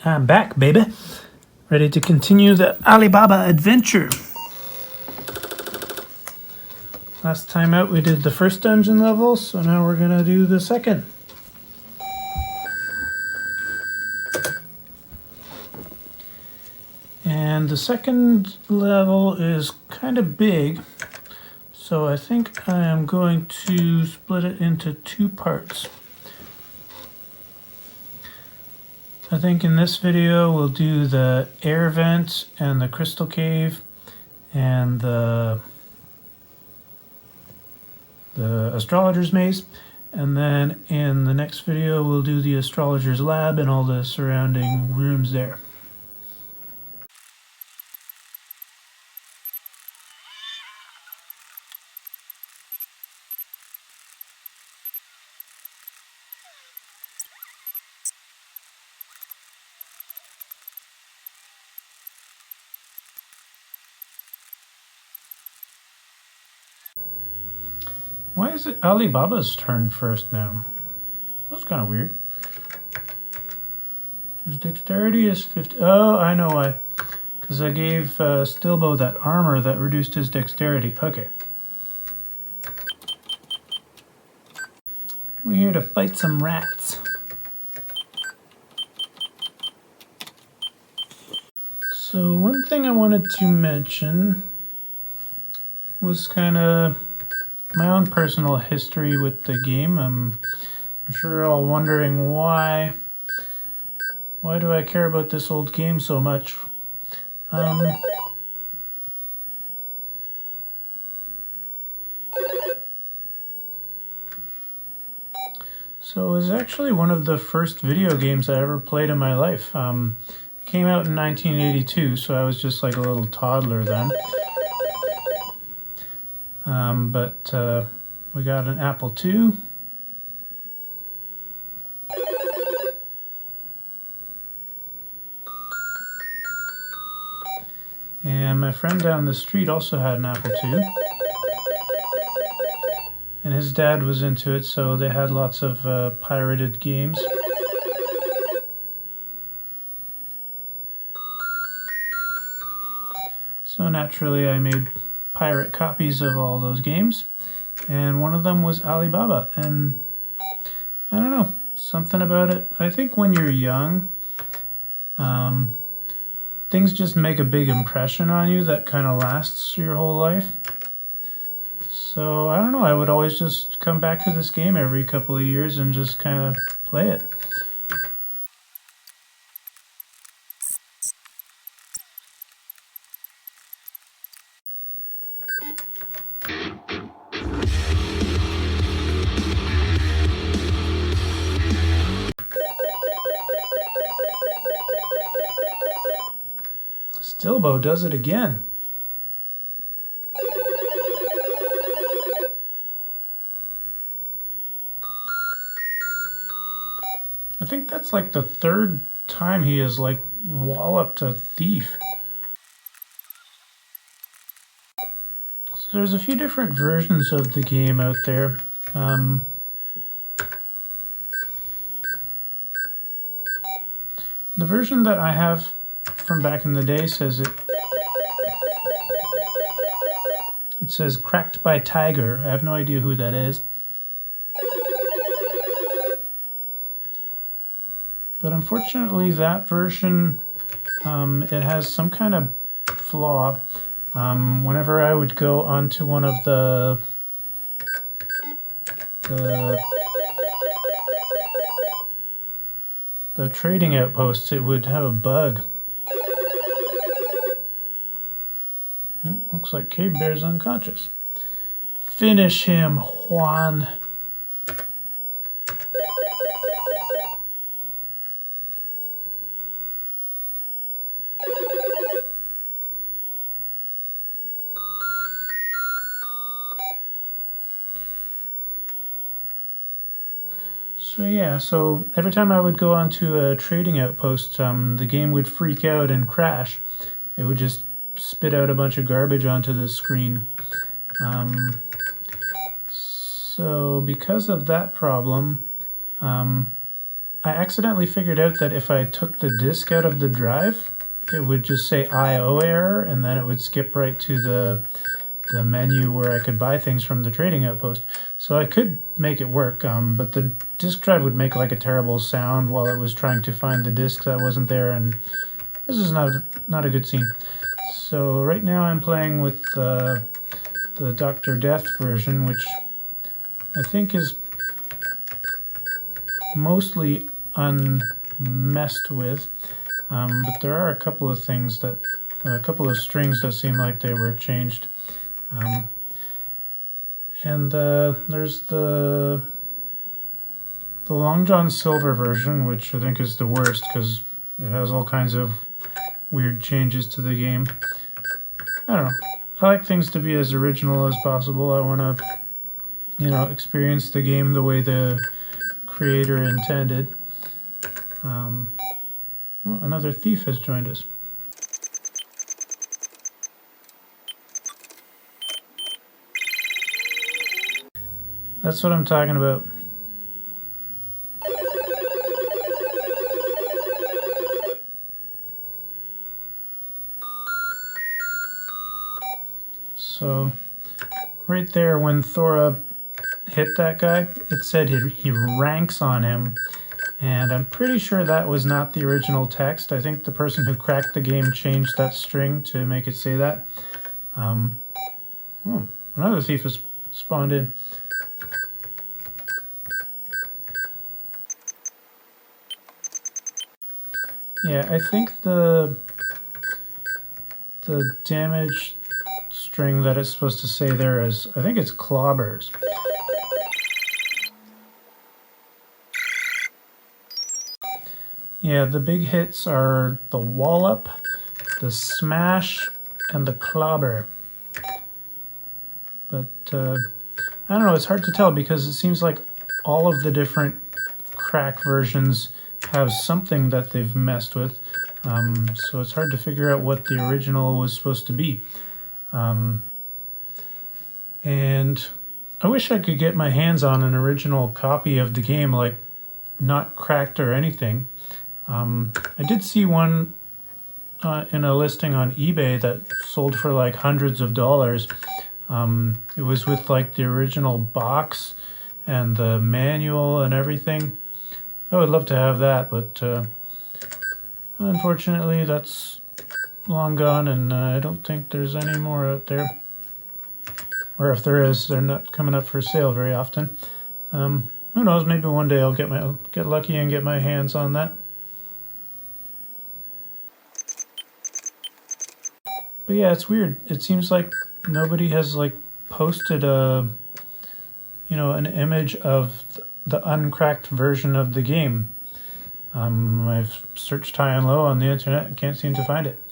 I'm back, baby. Ready to continue the Alibaba adventure. Last time out we did the first dungeon level, so now we're gonna do the second. And the second level is kind of big, so I think I am going to split it into two parts. I think in this video we'll do the air vent and the crystal cave and the astrologer's maze, and then in the next video we'll do the astrologer's lab and all the surrounding rooms there. Why is it Alibaba's turn first now? That's kind of weird. His dexterity is 50. Oh, I know why. Because I gave Stilbo that armor that reduced his dexterity. Okay. We're here to fight some rats. So one thing I wanted to mention was kind of my own personal history with the game. I'm sure you're all wondering why do I care about this old game so much? So it was actually one of the first video games I ever played in my life. It came out in 1982, so I was just like a little toddler then. But we got an Apple II. And my friend down the street also had an Apple II. And his dad was into it, so they had lots of pirated games. So naturally I made pirate copies of all those games, and one of them was Alibaba. And I don't know, something about it. I think when you're young, things just make a big impression on you that kind of lasts your whole life. So I don't know, I would always just come back to this game every couple of years and just kind of play it. Stilbo does it again. I think that's like the third time he has like walloped a thief. So there's a few different versions of the game out there. The version that I have from back in the day says it says cracked by tiger. I have no idea who that is. But unfortunately that version, it has some kind of flaw. Whenever I would go onto one of the trading outposts, it would have a bug. Looks like Cave Bear's unconscious. Finish him, Juan. So yeah, so every time I would go onto a trading outpost, the game would freak out and crash. It would just spit out a bunch of garbage onto the screen. So because of that problem, I accidentally figured out that if I took the disk out of the drive, it would just say I/O error, and then it would skip right to the menu where I could buy things from the trading outpost. So I could make it work, but the disk drive would make like a terrible sound while it was trying to find the disk that wasn't there, and this is not a good scene. So right now I'm playing with the Dr. Death version, which I think is mostly unmessed with, but there are a couple of things that, a couple of strings that seem like they were changed. There's the Long John Silver version, which I think is the worst because it has all kinds of weird changes to the game. I don't know. I like things to be as original as possible. I want to, you know, experience the game the way the creator intended. Well, another thief has joined us. That's what I'm talking about. So, right there when Thora hit that guy, it said he ranks on him, and I'm pretty sure that was not the original text. I think the person who cracked the game changed that string to make it say that. Oh, another thief has spawned in. Yeah, I think the damage string that it's supposed to say there is, I think it's clobbers. Yeah, the big hits are the wallop, the smash, and the clobber. But I don't know, it's hard to tell because it seems like all of the different crack versions have something that they've messed with, so it's hard to figure out what the original was supposed to be. And I wish I could get my hands on an original copy of the game, like not cracked or anything. I did see one in a listing on eBay that sold for like hundreds of dollars. It was with like the original box and the manual and everything. I would love to have that, but unfortunately that's long gone, and I don't think there's any more out there. Or if there is, they're not coming up for sale very often. Who knows, maybe one day I'll get lucky and get my hands on that. But yeah, it's weird. It seems like nobody has like posted an image of the uncracked version of the game. I've searched high and low on the internet and can't seem to find it.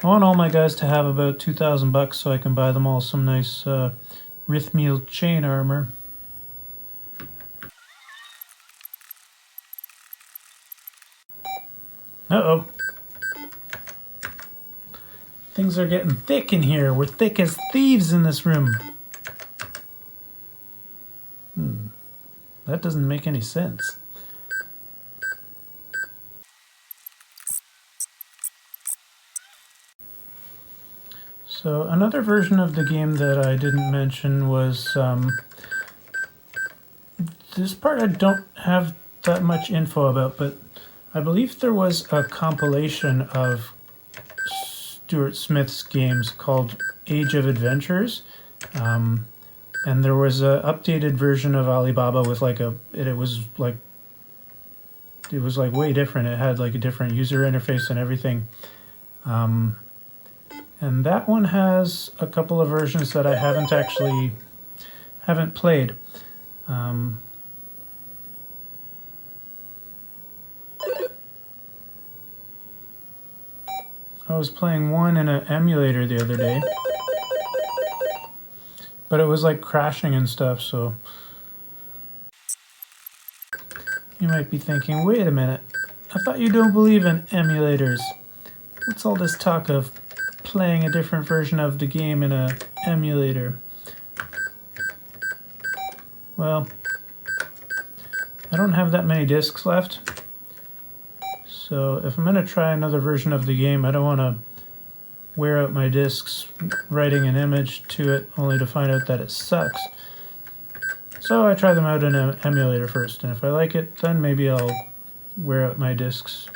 I want all my guys to have about 2,000 bucks so I can buy them all some nice Rithmeal chain armor. Uh-oh. Things are getting thick in here. We're thick as thieves in this room. That doesn't make any sense. So another version of the game that I didn't mention was this part I don't have that much info about, but I believe there was a compilation of Stuart Smith's games called Age of Adventures, and there was an updated version of Alibaba with like it was like way different. It had like a different user interface and everything. And that one has a couple of versions that I haven't played. I was playing one in an emulator the other day, but it was like crashing and stuff, so you might be thinking, wait a minute, I thought you don't believe in emulators. What's all this talk of playing a different version of the game in an emulator? well, I don't have that many discs left. So if I'm going to try another version of the game, I don't want to wear out my discs writing an image to it only to find out that it sucks. So I try them out in an emulator first, and if I like it, then maybe I'll wear out my discs,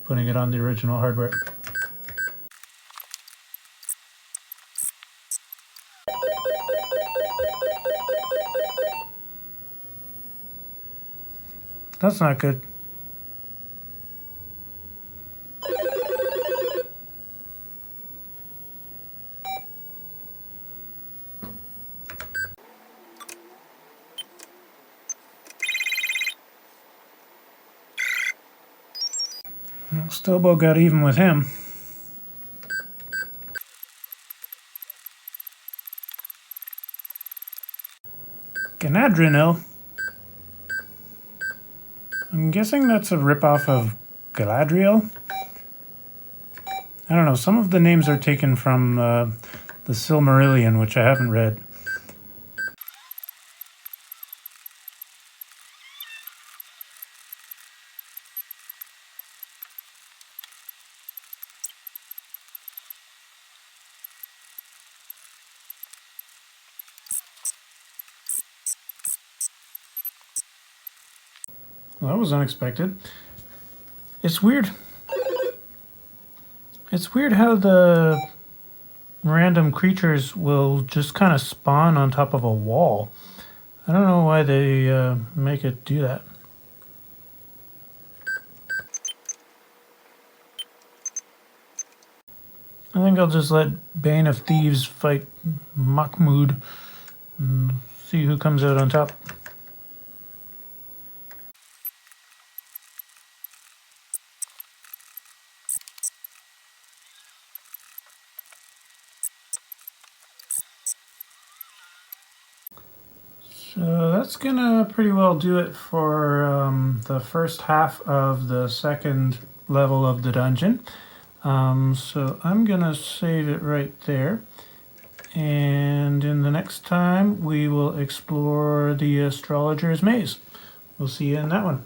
putting it on the original hardware. That's not good. Well, still about got even with him. Galadriel? I'm guessing that's a ripoff of Galadriel? I don't know, some of the names are taken from the Silmarillion, which I haven't read. Well, that was unexpected. It's weird. It's weird how the random creatures will just kind of spawn on top of a wall. I don't know why they make it do that. I think I'll just let Bane of Thieves fight Mahmoud and see who comes out on top. So that's gonna pretty well do it for the first half of the second level of the dungeon. So I'm gonna save it right there, and in the next time we will explore the Astrologer's Maze. We'll see you in that one.